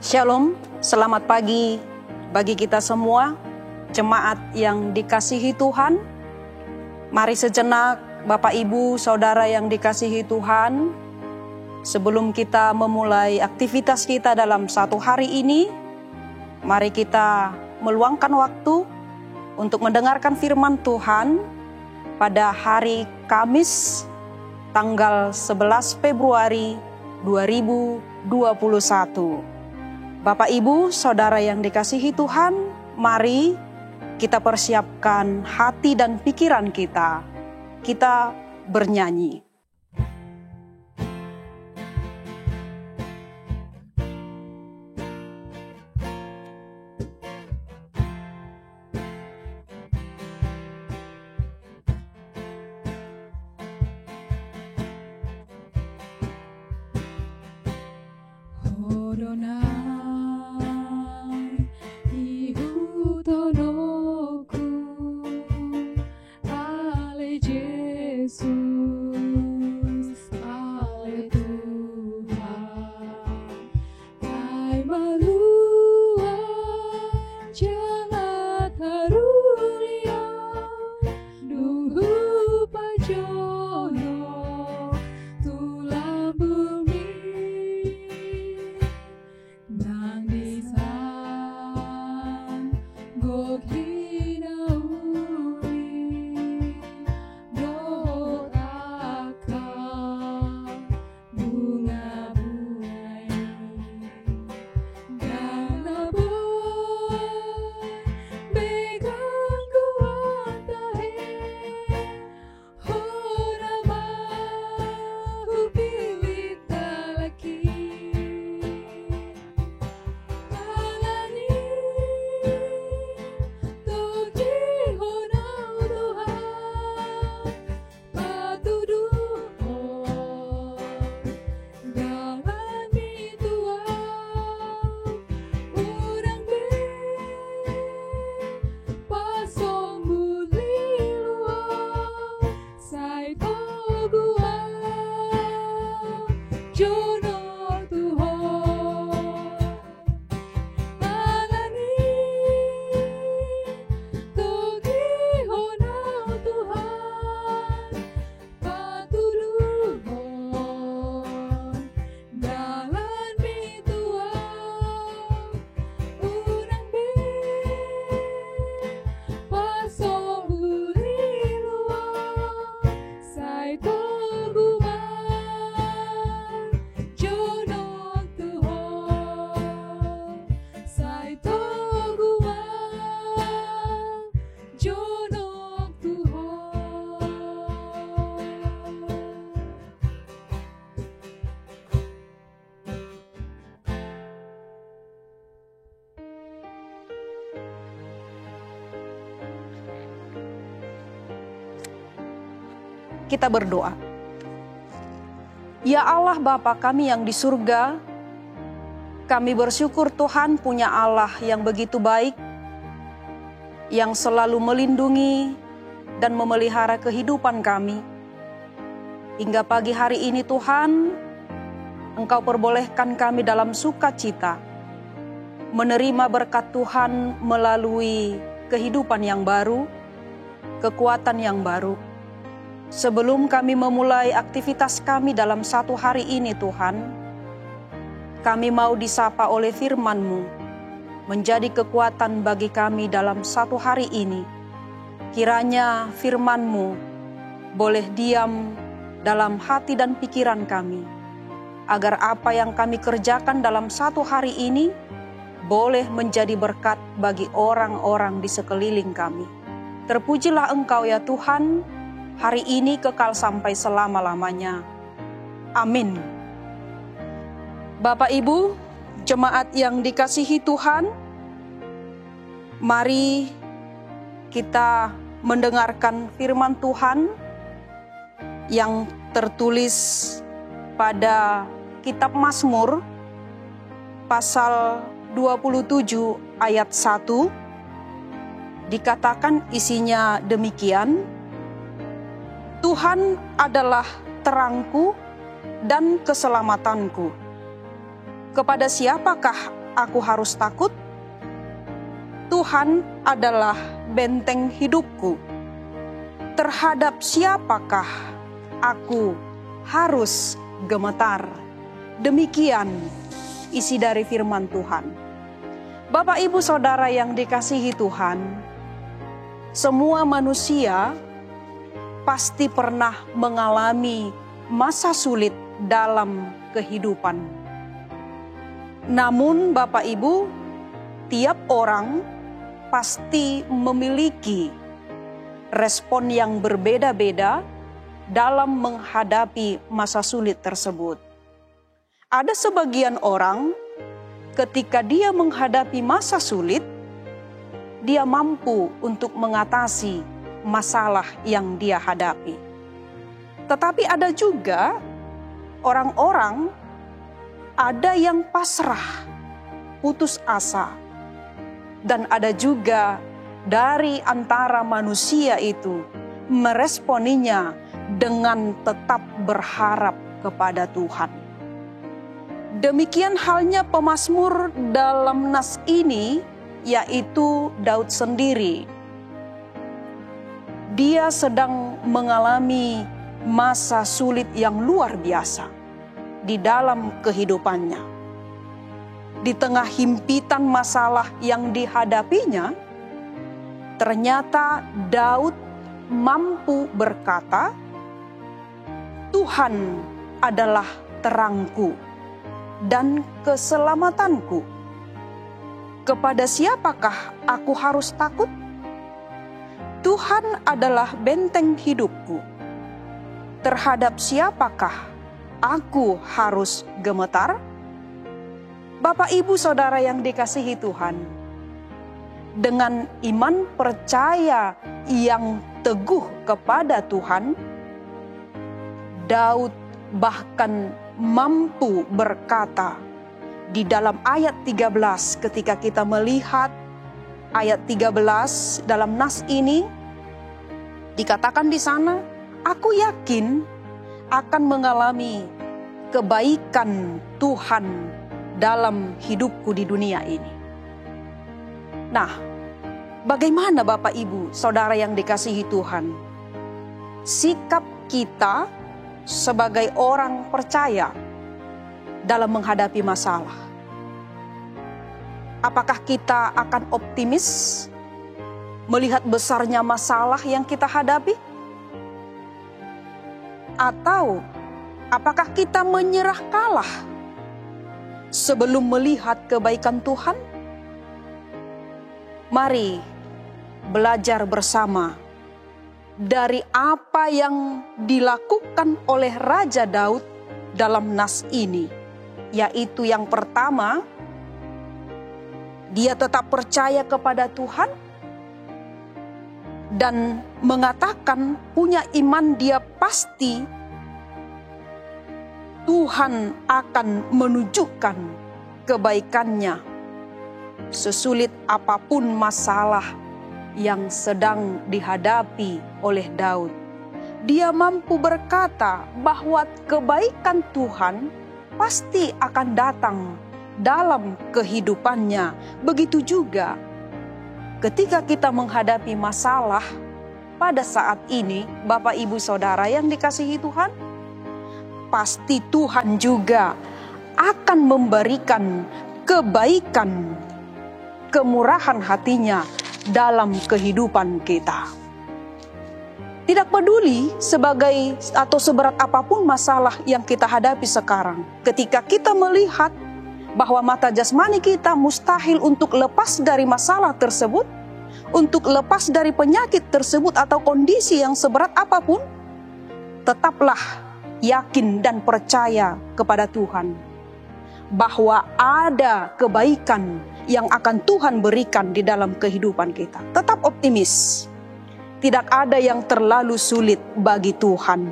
Shalom, selamat pagi bagi kita semua, jemaat yang dikasihi Tuhan. Mari sejenak Bapak Ibu, Saudara yang dikasihi Tuhan, sebelum kita memulai aktivitas kita dalam satu hari ini, mari kita meluangkan waktu untuk mendengarkan firman Tuhan pada hari Kamis, tanggal 11 Februari 2021. Bapak Ibu, Saudara yang dikasihi Tuhan, mari kita persiapkan hati dan pikiran kita. Kita bernyanyi. Kita berdoa. Ya Allah Bapa kami yang di surga, kami bersyukur Tuhan punya Allah yang begitu baik, yang selalu melindungi dan memelihara kehidupan kami. Hingga pagi hari ini Tuhan, Engkau perbolehkan kami dalam sukacita, menerima berkat Tuhan melalui kehidupan yang baru, kekuatan yang baru. Sebelum kami memulai aktivitas kami dalam satu hari ini Tuhan, kami mau disapa oleh firman-Mu, menjadi kekuatan bagi kami dalam satu hari ini. Kiranya firman-Mu boleh diam dalam hati dan pikiran kami, agar apa yang kami kerjakan dalam satu hari ini boleh menjadi berkat bagi orang-orang di sekeliling kami. Terpujilah Engkau ya Tuhan, hari ini kekal sampai selama-lamanya. Amin. Bapak Ibu, jemaat yang dikasihi Tuhan, mari kita mendengarkan firman Tuhan yang tertulis pada kitab Mazmur pasal 27 ayat 1. Dikatakan isinya demikian: Tuhan adalah terangku dan keselamatanku. Kepada siapakah aku harus takut? Tuhan adalah benteng hidupku. Terhadap siapakah aku harus gemetar? Demikian isi dari firman Tuhan. Bapak, Ibu, Saudara yang dikasihi Tuhan, semua manusia pasti pernah mengalami masa sulit dalam kehidupan. Namun Bapak Ibu, tiap orang pasti memiliki respon yang berbeda-beda dalam menghadapi masa sulit tersebut. Ada sebagian orang ketika dia menghadapi masa sulit, dia mampu untuk mengatasi masalah yang dia hadapi. Tetapi ada juga orang-orang, ada yang pasrah, putus asa. Dan ada juga dari antara manusia itu meresponinya dengan tetap berharap kepada Tuhan. Demikian halnya pemazmur dalam nas ini, yaitu Daud sendiri. Dia sedang mengalami masa sulit yang luar biasa di dalam kehidupannya. Di tengah himpitan masalah yang dihadapinya, ternyata Daud mampu berkata, Tuhan adalah terangku dan keselamatanku. Kepada siapakah aku harus takut? Tuhan adalah benteng hidupku. Terhadap siapakah aku harus gemetar? Bapak, Ibu, Saudara yang dikasihi Tuhan, dengan iman percaya yang teguh kepada Tuhan, Daud bahkan mampu berkata di dalam ayat 13, ketika kita melihat ayat 13 dalam nas ini, dikatakan di sana, aku yakin akan mengalami kebaikan Tuhan dalam hidupku di dunia ini. Nah, bagaimana Bapak, Ibu, Saudara yang dikasihi Tuhan? Sikap kita sebagai orang percaya dalam menghadapi masalah. Apakah kita akan optimis melihat besarnya masalah yang kita hadapi? Atau apakah kita menyerah kalah sebelum melihat kebaikan Tuhan? Mari belajar bersama dari apa yang dilakukan oleh Raja Daud dalam nas ini, yaitu yang pertama, dia tetap percaya kepada Tuhan dan mengatakan punya iman dia pasti Tuhan akan menunjukkan kebaikannya sesulit apapun masalah yang sedang dihadapi oleh Daud. Dia mampu berkata bahwa kebaikan Tuhan pasti akan datang dalam kehidupannya. Begitu juga ketika kita menghadapi masalah pada saat ini, Bapak, Ibu, Saudara yang dikasihi Tuhan, pasti Tuhan juga akan memberikan kebaikan, kemurahan hatinya dalam kehidupan kita. Tidak peduli sebagai atau seberat apapun masalah yang kita hadapi sekarang, ketika kita melihat bahwa mata jasmani kita mustahil untuk lepas dari masalah tersebut, untuk lepas dari penyakit tersebut atau kondisi yang seberat apapun, tetaplah yakin dan percaya kepada Tuhan bahwa ada kebaikan yang akan Tuhan berikan di dalam kehidupan kita. Tetap optimis. Tidak ada yang terlalu sulit bagi Tuhan.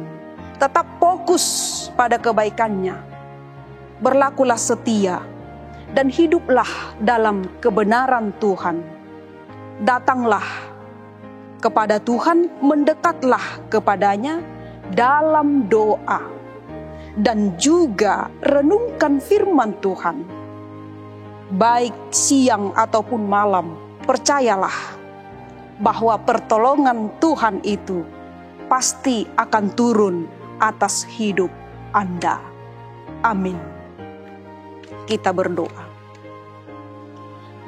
Tetap fokus pada kebaikannya. Berlakulah setia dan hiduplah dalam kebenaran Tuhan. Datanglah kepada Tuhan, mendekatlah kepadanya dalam doa. Dan juga renungkan firman Tuhan. baik siang ataupun malam, percayalah bahwa pertolongan Tuhan itu pasti akan turun atas hidup Anda. Amin. Kita berdoa.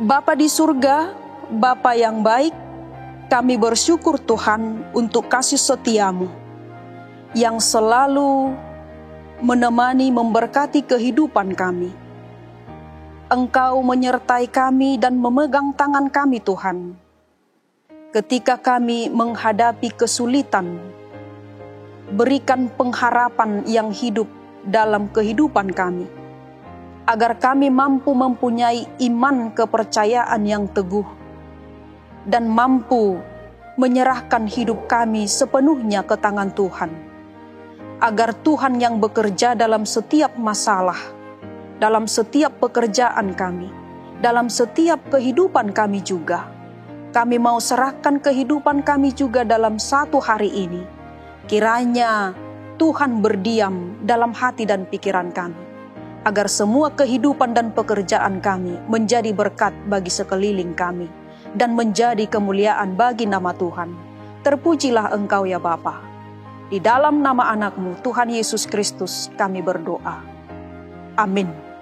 Bapa di surga, Bapa yang baik, kami bersyukur Tuhan untuk kasih setiamu yang selalu menemani memberkati kehidupan kami. Engkau menyertai kami dan memegang tangan kami Tuhan. Ketika kami menghadapi kesulitan, berikan pengharapan yang hidup dalam kehidupan kami, agar kami mampu mempunyai iman kepercayaan yang teguh, dan mampu menyerahkan hidup kami sepenuhnya ke tangan Tuhan, agar Tuhan yang bekerja dalam setiap masalah, dalam setiap pekerjaan kami, dalam setiap kehidupan kami juga. Kami mau serahkan kehidupan kami juga dalam satu hari ini. Kiranya Tuhan berdiam dalam hati dan pikiran kami, agar semua kehidupan dan pekerjaan kami menjadi berkat bagi sekeliling kami, dan menjadi kemuliaan bagi nama Tuhan. Terpujilah Engkau ya Bapa. Di dalam nama anak-Mu, Tuhan Yesus Kristus, kami berdoa. Amin.